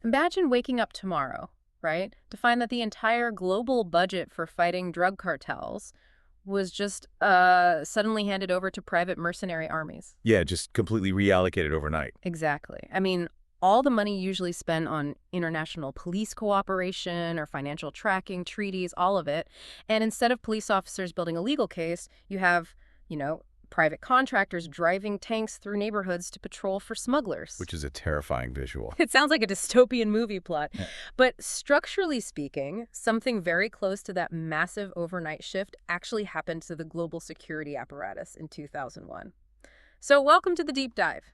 Imagine waking up tomorrow, right, to find that the entire global budget for fighting drug cartels was just suddenly handed over to private mercenary armies. Yeah, just completely reallocated overnight. Exactly. I mean, all the money usually spent on international police cooperation or financial tracking, treaties, all of it. And instead of police officers building a legal case, you have, you know, private contractors driving tanks through neighborhoods to patrol for smugglers. Which is a terrifying visual. It sounds like a dystopian movie plot. Yeah. But structurally speaking, something very close to that massive overnight shift actually happened to the global security apparatus in 2001. So welcome to the deep dive.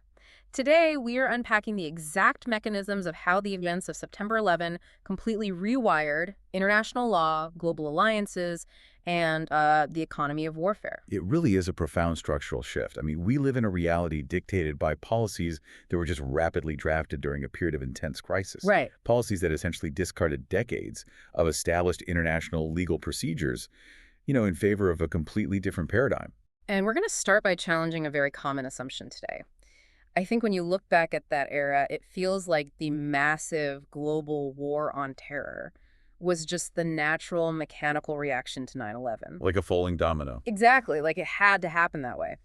Today, we are unpacking the exact mechanisms of how the events of September 11 completely rewired international law, global alliances, and the economy of warfare. It really is a profound structural shift. I mean, we live in a reality dictated by policies that were just rapidly drafted during a period of intense crisis. Right. Policies that essentially discarded decades of established international legal procedures, in favor of a completely different paradigm. And we're going to start by challenging a very common assumption today. I think when you look back at that era, it feels like the massive global war on terror was just the natural mechanical reaction to 9/11. Like a falling domino. Exactly, like it had to happen that way.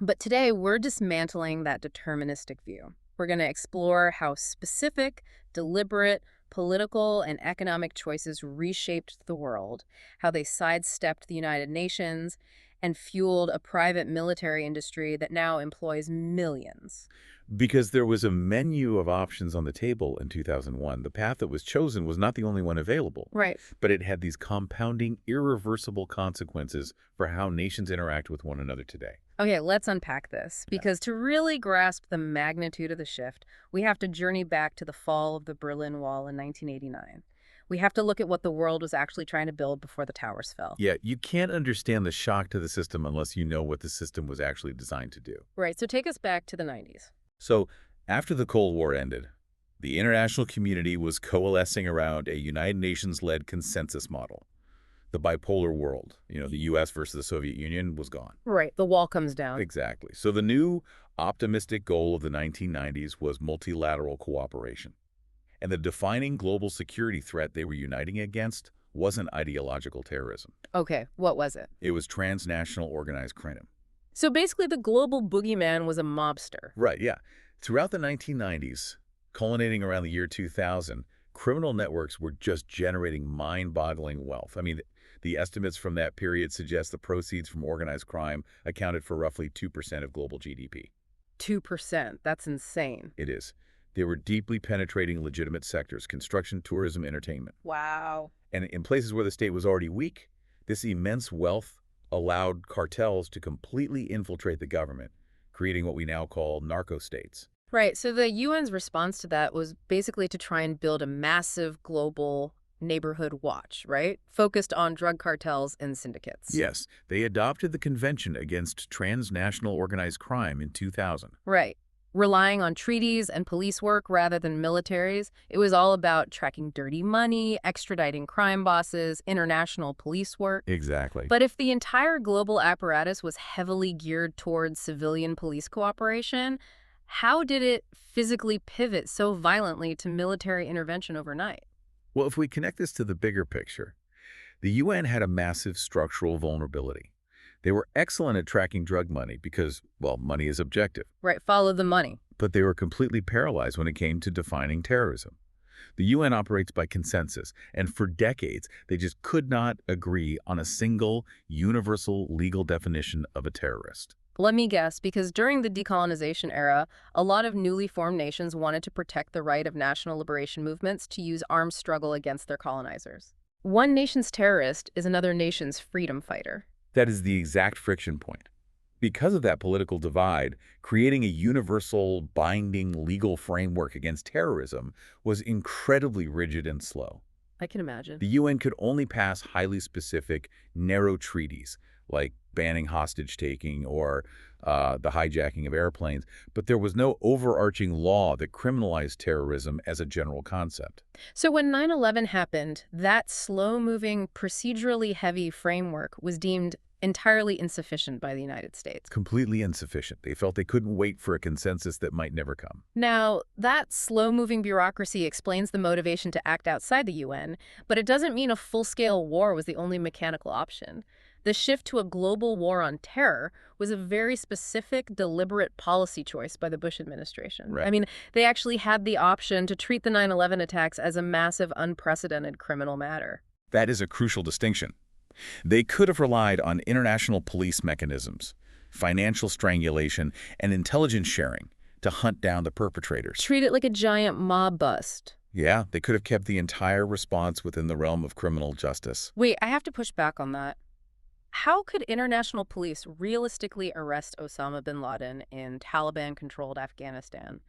But today, we're dismantling that deterministic view. We're going to explore how specific, deliberate, political, and economic choices reshaped the world, how they sidestepped the United Nations, and fueled a private military industry that now employs millions. Because there was a menu of options on the table in 2001. The path that was chosen was not the only one available, Right. but it had these compounding, irreversible consequences for how nations interact with one another today. Okay, let's unpack this, because to really grasp the magnitude of the shift, we have to journey back to the fall of the Berlin Wall in 1989. We have to look at what the world was actually trying to build before the towers fell. Yeah, you can't understand the shock to the system unless you know what the system was actually designed to do. Right, so take us back to the 90s. So, after the Cold War ended, the international community was coalescing around a United Nations-led consensus model. The bipolar world, the U.S. versus the Soviet Union, was gone. Right, the wall comes down. Exactly. So the new optimistic goal of the 1990s was multilateral cooperation. And the defining global security threat they were uniting against wasn't ideological terrorism. Okay, what was it? It was transnational organized crime. So basically, the global boogeyman was a mobster. Right, yeah. Throughout the 1990s, culminating around the year 2000, criminal networks were just generating mind-boggling wealth. I mean, the estimates from that period suggest the proceeds from organized crime accounted for roughly 2% of global GDP. 2%, that's insane. It is. They were deeply penetrating legitimate sectors: construction, tourism, entertainment. Wow. And in places where the state was already weak, this immense wealth allowed cartels to completely infiltrate the government, creating what we now call narco-states. Right, so the UN's response to that was basically to try and build a massive global neighborhood watch, right? Focused on drug cartels and syndicates. Yes, they adopted the Convention Against Transnational Organized Crime in 2000. Right. Relying on treaties and police work rather than militaries, it was all about tracking dirty money, extraditing crime bosses, international police work. Exactly. But if the entire global apparatus was heavily geared towards civilian police cooperation, how did it physically pivot so violently to military intervention overnight? Well, if we connect this to the bigger picture, the UN had a massive structural vulnerability. They were excellent at tracking drug money because, well, money is objective. Right, follow the money. But they were completely paralyzed when it came to defining terrorism. The UN operates by consensus, and for decades, they just could not agree on a single, universal legal definition of a terrorist. Let me guess, because during the decolonization era, a lot of newly formed nations wanted to protect the right of national liberation movements to use armed struggle against their colonizers. One nation's terrorist is another nation's freedom fighter. That is the exact friction point. Because of that political divide, creating a universal, binding legal framework against terrorism was incredibly rigid and slow. I can imagine. The UN could only pass highly specific, narrow treaties, like banning hostage-taking or the hijacking of airplanes, but there was no overarching law that criminalized terrorism as a general concept. So when 9/11 happened, that slow-moving, procedurally heavy framework was deemed entirely insufficient by the United States. Completely insufficient. They felt they couldn't wait for a consensus that might never come. Now, that slow-moving bureaucracy explains the motivation to act outside the UN, but it doesn't mean a full-scale war was the only mechanical option. The shift to a global war on terror was a very specific, deliberate policy choice by the Bush administration. Right. I mean, they actually had the option to treat the 9/11 attacks as a massive, unprecedented criminal matter. That is a crucial distinction. They could have relied on international police mechanisms, financial strangulation, and intelligence sharing to hunt down the perpetrators. Treat it like a giant mob bust. Yeah, they could have kept the entire response within the realm of criminal justice. Wait, I have to push back on that. How could international police realistically arrest Osama bin Laden in Taliban-controlled Afghanistan?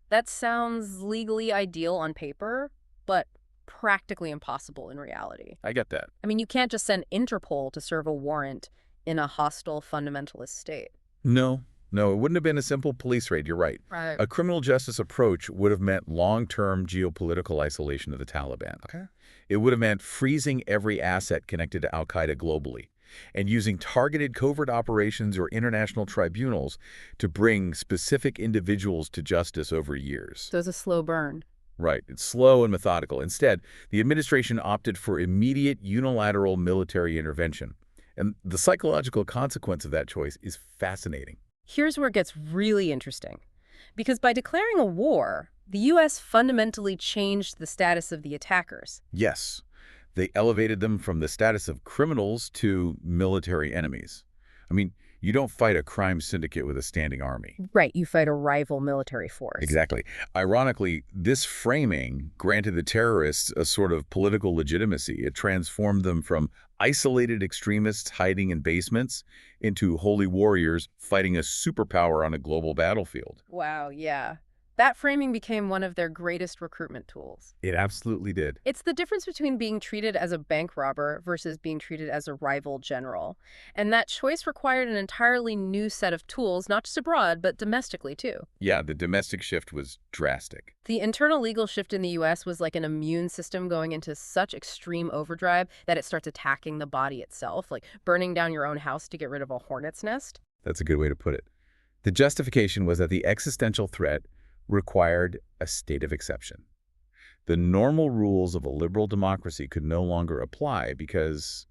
That sounds legally ideal on paper, but practically impossible in reality. I get that. I mean, you can't just send Interpol to serve a warrant in a hostile fundamentalist state. No, it wouldn't have been a simple police raid, you're right. Right. A criminal justice approach would have meant long-term geopolitical isolation of the Taliban. Okay. It would have meant freezing every asset connected to al-Qaeda globally and using targeted covert operations or international tribunals to bring specific individuals to justice over years. So it's a slow burn. Right. It's slow and methodical. Instead, the administration opted for immediate unilateral military intervention. And the psychological consequence of that choice is fascinating. Here's where it gets really interesting. Because by declaring a war, the U.S. fundamentally changed the status of the attackers. Yes. They elevated them from the status of criminals to military enemies. I mean, you don't fight a crime syndicate with a standing army. Right, you fight a rival military force. Exactly. Ironically, this framing granted the terrorists a sort of political legitimacy. It transformed them from isolated extremists hiding in basements into holy warriors fighting a superpower on a global battlefield. Wow, yeah. That framing became one of their greatest recruitment tools. It absolutely did. It's the difference between being treated as a bank robber versus being treated as a rival general. And that choice required an entirely new set of tools, not just abroad, but domestically too. Yeah, the domestic shift was drastic. The internal legal shift in the U.S. was like an immune system going into such extreme overdrive that it starts attacking the body itself, like burning down your own house to get rid of a hornet's nest. That's a good way to put it. The justification was that the existential threat required a state of exception. The normal rules of a liberal democracy could no longer apply because,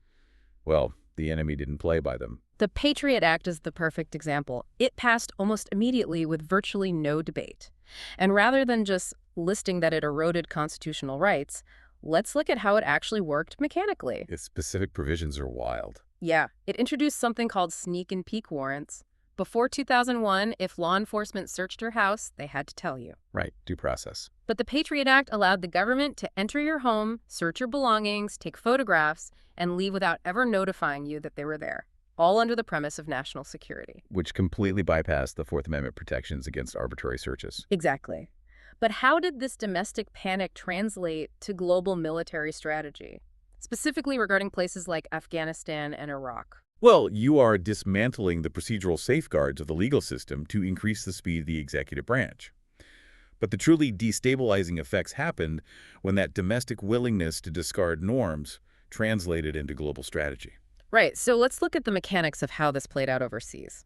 well, the enemy didn't play by them. The Patriot Act is the perfect example. It passed almost immediately with virtually no debate. And rather than just listing that it eroded constitutional rights, let's look at how it actually worked mechanically. Its specific provisions are wild. Yeah, it introduced something called sneak and peek warrants. Before 2001, if law enforcement searched your house, they had to tell you. Right, due process. But the Patriot Act allowed the government to enter your home, search your belongings, take photographs, and leave without ever notifying you that they were there, all under the premise of national security. Which completely bypassed the Fourth Amendment protections against arbitrary searches. Exactly. But how did this domestic panic translate to global military strategy, specifically regarding places like Afghanistan and Iraq? Well, you are dismantling the procedural safeguards of the legal system to increase the speed of the executive branch. But the truly destabilizing effects happened when that domestic willingness to discard norms translated into global strategy. Right, so let's look at the mechanics of how this played out overseas.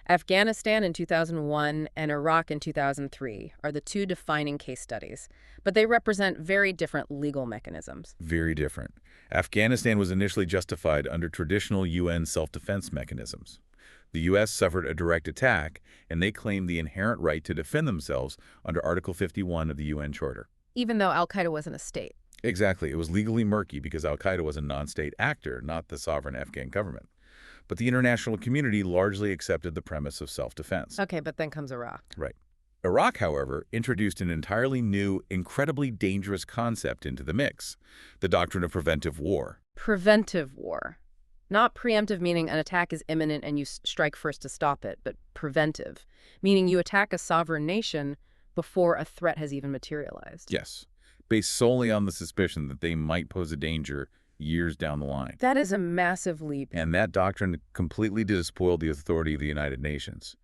Afghanistan in 2001 and Iraq in 2003 are the two defining case studies, but they represent very different legal mechanisms. Very different. Afghanistan was initially justified under traditional UN self-defense mechanisms. The U.S. suffered a direct attack, and they claimed the inherent right to defend themselves under Article 51 of the UN Charter. Even though al-Qaeda wasn't a state. Exactly. It was legally murky because al-Qaeda was a non-state actor, not the sovereign Afghan government. But the international community largely accepted the premise of self-defense. Okay, but then comes Iraq. Right. Iraq, however, introduced an entirely new, incredibly dangerous concept into the mix, the doctrine of preventive war. Preventive war. Not preemptive, meaning an attack is imminent and you strike first to stop it, but preventive, meaning you attack a sovereign nation before a threat has even materialized. Yes, based solely on the suspicion that they might pose a danger years down the line. That is a massive leap. And that doctrine completely despoiled the authority of the United Nations.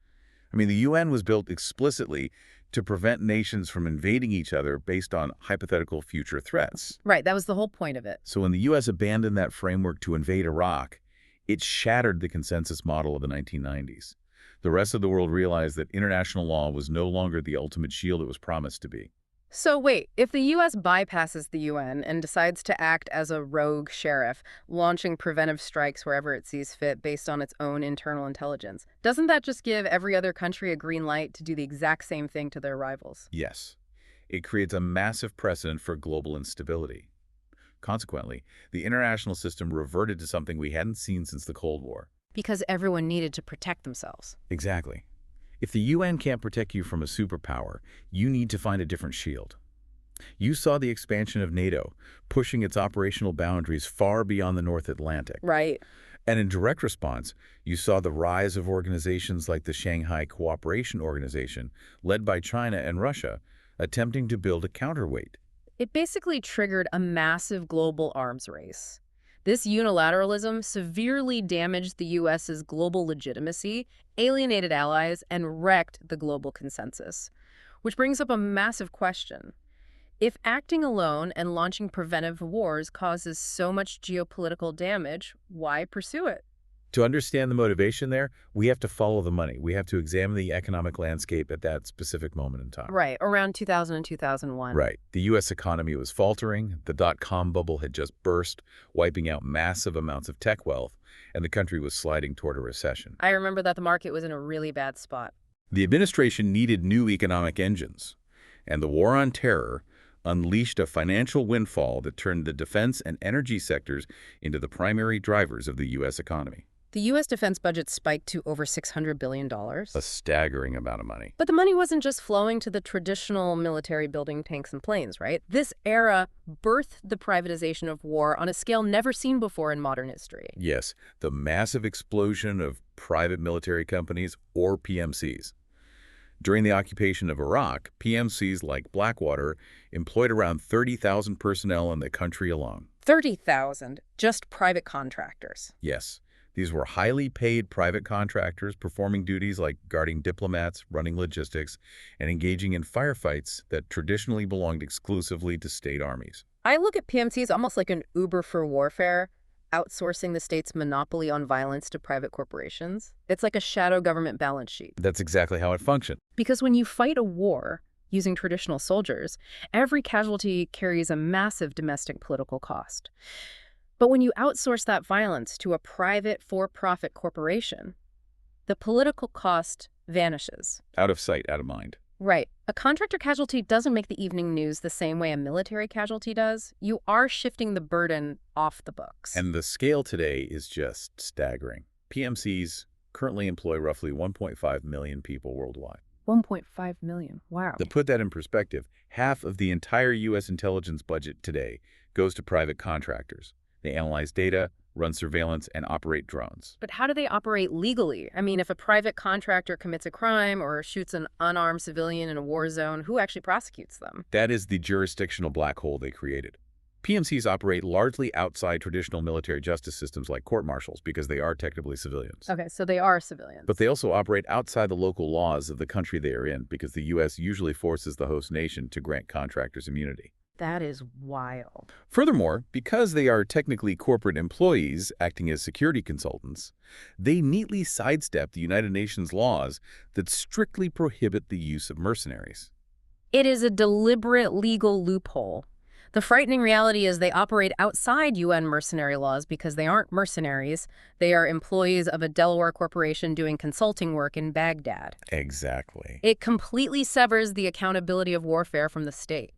I mean, the UN was built explicitly to prevent nations from invading each other based on hypothetical future threats. Right, that was the whole point of it. So when the U.S. abandoned that framework to invade Iraq, It shattered the consensus model of the 1990s. The rest of the world realized that international law was no longer the ultimate shield it was promised to be. So wait, if the U.S. bypasses the UN and decides to act as a rogue sheriff, launching preventive strikes wherever it sees fit based on its own internal intelligence, doesn't that just give every other country a green light to do the exact same thing to their rivals? Yes, it creates a massive precedent for global instability. Consequently, the international system reverted to something we hadn't seen since the Cold War. Because everyone needed to protect themselves. Exactly. If the UN can't protect you from a superpower, you need to find a different shield. You saw the expansion of NATO, pushing its operational boundaries far beyond the North Atlantic. Right. And in direct response, you saw the rise of organizations like the Shanghai Cooperation Organization, led by China and Russia, attempting to build a counterweight. It basically triggered a massive global arms race. This unilateralism severely damaged the U.S.'s global legitimacy, alienated allies, and wrecked the global consensus. Which brings up a massive question. If acting alone and launching preventive wars causes so much geopolitical damage, why pursue it? To understand the motivation there, we have to follow the money. We have to examine the economic landscape at that specific moment in time. Right, around 2000 and 2001. Right. The U.S. economy was faltering, the dot-com bubble had just burst, wiping out massive amounts of tech wealth, and the country was sliding toward a recession. I remember that the market was in a really bad spot. The administration needed new economic engines, and the war on terror unleashed a financial windfall that turned the defense and energy sectors into the primary drivers of the U.S. economy. The U.S. defense budget spiked to over $600 billion. A staggering amount of money. But the money wasn't just flowing to the traditional military building tanks and planes, right? This era birthed the privatization of war on a scale never seen before in modern history. Yes, the massive explosion of private military companies, or PMCs. During the occupation of Iraq, PMCs like Blackwater employed around 30,000 personnel in the country alone. 30,000, just private contractors. Yes. These were highly paid private contractors performing duties like guarding diplomats, running logistics, and engaging in firefights that traditionally belonged exclusively to state armies. I look at PMCs almost like an Uber for warfare, outsourcing the state's monopoly on violence to private corporations. It's like a shadow government balance sheet. That's exactly how it functioned. Because when you fight a war using traditional soldiers, every casualty carries a massive domestic political cost. But when you outsource that violence to a private for-profit corporation, the political cost vanishes. Out of sight, out of mind. Right. A contractor casualty doesn't make the evening news the same way a military casualty does. You are shifting the burden off the books. And the scale today is just staggering. PMCs currently employ roughly 1.5 million people worldwide. 1.5 million. Wow. To put that in perspective, half of the entire U.S. intelligence budget today goes to private contractors. They analyze data, run surveillance, and operate drones. But how do they operate legally? I mean, if a private contractor commits a crime or shoots an unarmed civilian in a war zone, who actually prosecutes them? That is the jurisdictional black hole they created. PMCs operate largely outside traditional military justice systems like court-martials because they are technically civilians. Okay, so they are civilians. But they also operate outside the local laws of the country they are in because the U.S. usually forces the host nation to grant contractors immunity. That is wild. Furthermore, because they are technically corporate employees acting as security consultants, they neatly sidestep the United Nations laws that strictly prohibit the use of mercenaries. It is a deliberate legal loophole. The frightening reality is they operate outside UN mercenary laws because they aren't mercenaries. They are employees of a Delaware corporation doing consulting work in Baghdad. Exactly. It completely severs the accountability of warfare from the state.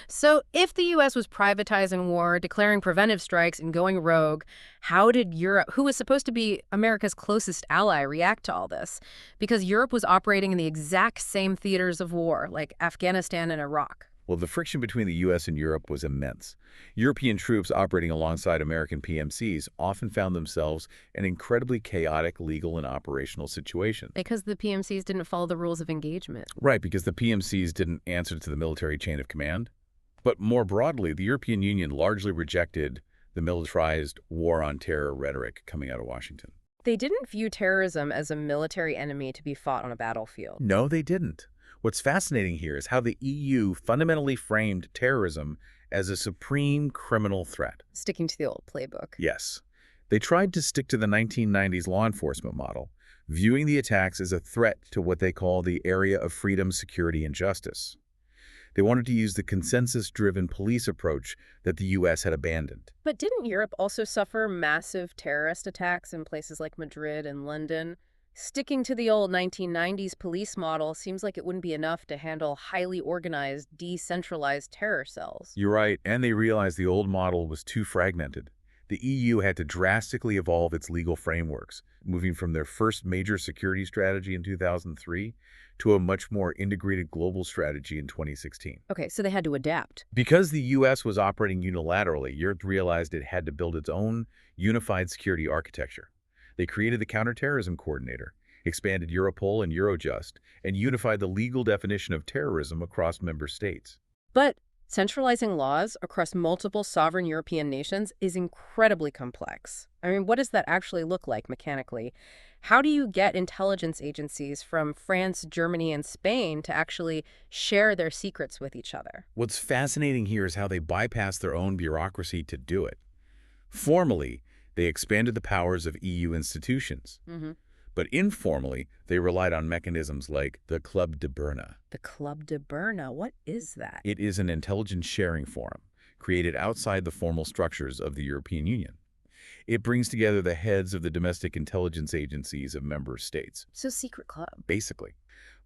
So if the U.S. was privatizing war, declaring preventive strikes, and going rogue, how did Europe, who was supposed to be America's closest ally, react to all this? Because Europe was operating in the exact same theaters of war, like Afghanistan and Iraq. Well, the friction between the U.S. and Europe was immense. European troops operating alongside American PMCs often found themselves in incredibly chaotic legal and operational situations. Because the PMCs didn't follow the rules of engagement. Right, because the PMCs didn't answer to the military chain of command. But more broadly, the European Union largely rejected the militarized war on terror rhetoric coming out of Washington. They didn't view terrorism as a military enemy to be fought on a battlefield. No, they didn't. What's fascinating here is how the EU fundamentally framed terrorism as a supreme criminal threat. Sticking to the old playbook. Yes. They tried to stick to the 1990s law enforcement model, viewing the attacks as a threat to what they call the area of freedom, security, and justice. They wanted to use the consensus-driven police approach that the U.S. had abandoned. But didn't Europe also suffer massive terrorist attacks in places like Madrid and London? Sticking to the old 1990s police model seems like it wouldn't be enough to handle highly organized, decentralized terror cells. You're right, and they realized the old model was too fragmented. The EU had to drastically evolve its legal frameworks, moving from their first major security strategy in 2003 to a much more integrated global strategy in 2016. Okay, so they had to adapt. Because the U.S. was operating unilaterally, Europe realized it had to build its own unified security architecture. They created the Counterterrorism Coordinator, expanded Europol and Eurojust, and unified the legal definition of terrorism across member states. But centralizing laws across multiple sovereign European nations is incredibly complex. I mean, what does that actually look like mechanically? How do you get intelligence agencies from France, Germany, and Spain to actually share their secrets with each other? What's fascinating here is how they bypassed their own bureaucracy to do it. Formally, they expanded the powers of EU institutions. But informally, they relied on mechanisms like the Club de Berna. The Club de Berna, what is that? It is an intelligence sharing forum created outside the formal structures of the European Union. It brings together the heads of the domestic intelligence agencies of member states. So secret club. Basically,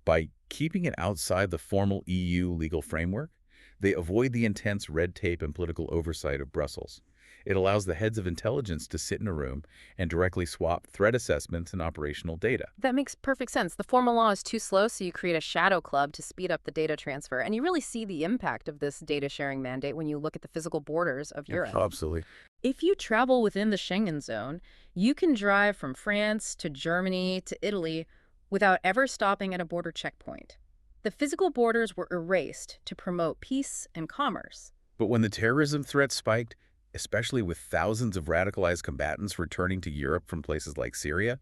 by keeping it outside the formal EU legal framework, they avoid the intense red tape and political oversight of Brussels. It allows the heads of intelligence to sit in a room and directly swap threat assessments and operational data. That makes perfect sense. The formal law is too slow, so you create a shadow club to speed up the data transfer. And you really see the impact of this data sharing mandate when you look at the physical borders of Europe. Absolutely. If you travel within the Schengen zone, you can drive from France to Germany to Italy without ever stopping at a border checkpoint. The physical borders were erased to promote peace and commerce. But when the terrorism threat spiked, especially with thousands of radicalized combatants returning to Europe from places like Syria,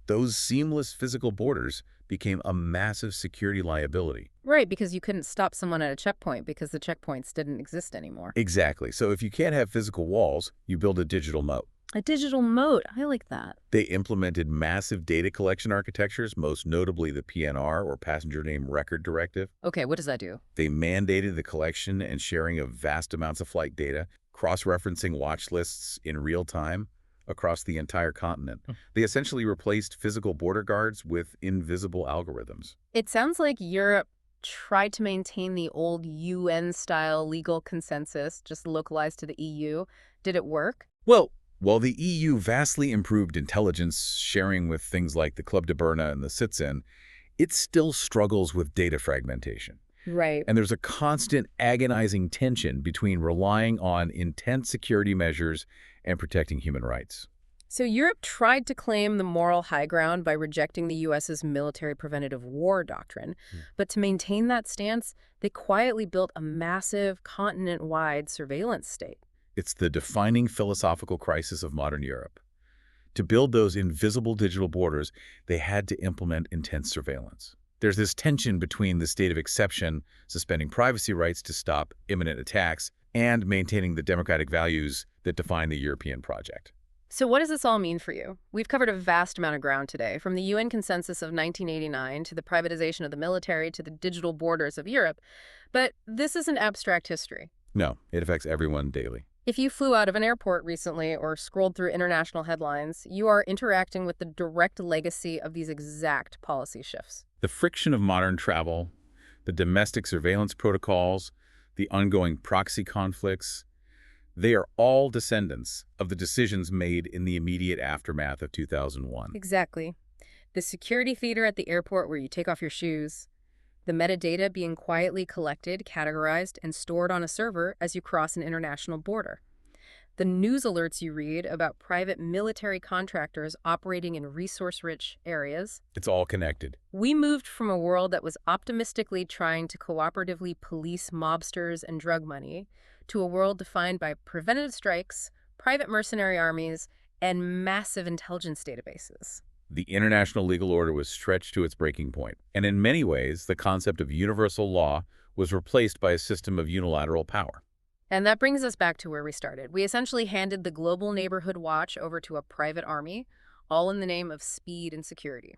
those seamless physical borders became a massive security liability. Right, because you couldn't stop someone at a checkpoint because the checkpoints didn't exist anymore. Exactly. So if you can't have physical walls, you build a digital moat. A digital moat, I like that. They implemented massive data collection architectures, most notably the PNR, or Passenger Name Record Directive. Okay, what does that do? They mandated the collection and sharing of vast amounts of flight data, cross-referencing watch lists in real time across the entire continent. They essentially replaced physical border guards with invisible algorithms. It sounds like Europe tried to maintain the old UN-style legal consensus, just localized to the EU. Did it work? Well, while the EU vastly improved intelligence sharing with things like the Club de Berna and the Citizen, it still struggles with data fragmentation. Right. And there's a constant agonizing tension between relying on intense security measures and protecting human rights. So Europe tried to claim the moral high ground by rejecting the U.S.'s military preventative war doctrine. But to maintain that stance, they quietly built a massive continent-wide surveillance state. It's the defining philosophical crisis of modern Europe. To build those invisible digital borders, they had to implement intense surveillance. There's this tension between the state of exception, suspending privacy rights to stop imminent attacks, and maintaining the democratic values that define the European project. So what does this all mean for you? We've covered a vast amount of ground today, from the UN consensus of 1989 to the privatization of the military to the digital borders of Europe. But this isn't abstract history. No, it affects everyone daily. If you flew out of an airport recently or scrolled through international headlines, you are interacting with the direct legacy of these exact policy shifts. The friction of modern travel, the domestic surveillance protocols, the ongoing proxy conflicts, they are all descendants of the decisions made in the immediate aftermath of 2001. Exactly. The security theater at the airport where you take off your shoes, the metadata being quietly collected, categorized, and stored on a server as you cross an international border. The news alerts you read about private military contractors operating in resource-rich areas. It's all connected. We moved from a world that was optimistically trying to cooperatively police mobsters and drug money to a world defined by preventative strikes, private mercenary armies, and massive intelligence databases. The international legal order was stretched to its breaking point, and in many ways, the concept of universal law was replaced by a system of unilateral power. And that brings us back to where we started. We essentially handed the global neighborhood watch over to a private army, all in the name of speed and security.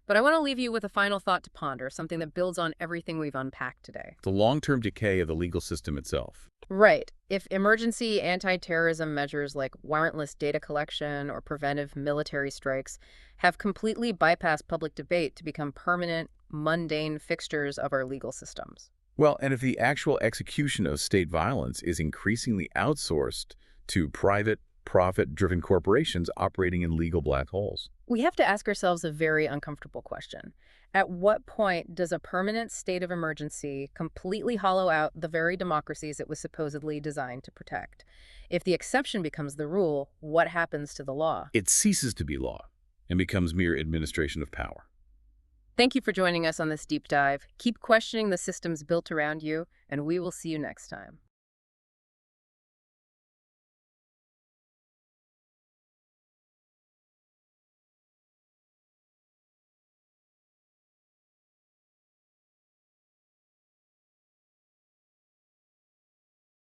But I want to leave you with a final thought to ponder, something that builds on everything we've unpacked today. The long-term decay of the legal system itself. Right. If emergency anti-terrorism measures like warrantless data collection or preventive military strikes have completely bypassed public debate to become permanent, mundane fixtures of our legal systems. Well, and if the actual execution of state violence is increasingly outsourced to private, profit-driven corporations operating in legal black holes. We have to ask ourselves a very uncomfortable question. At what point does a permanent state of emergency completely hollow out the very democracies it was supposedly designed to protect? If the exception becomes the rule, what happens to the law? It ceases to be law and becomes mere administration of power. Thank you for joining us on this deep dive. Keep questioning the systems built around you, and we will see you next time.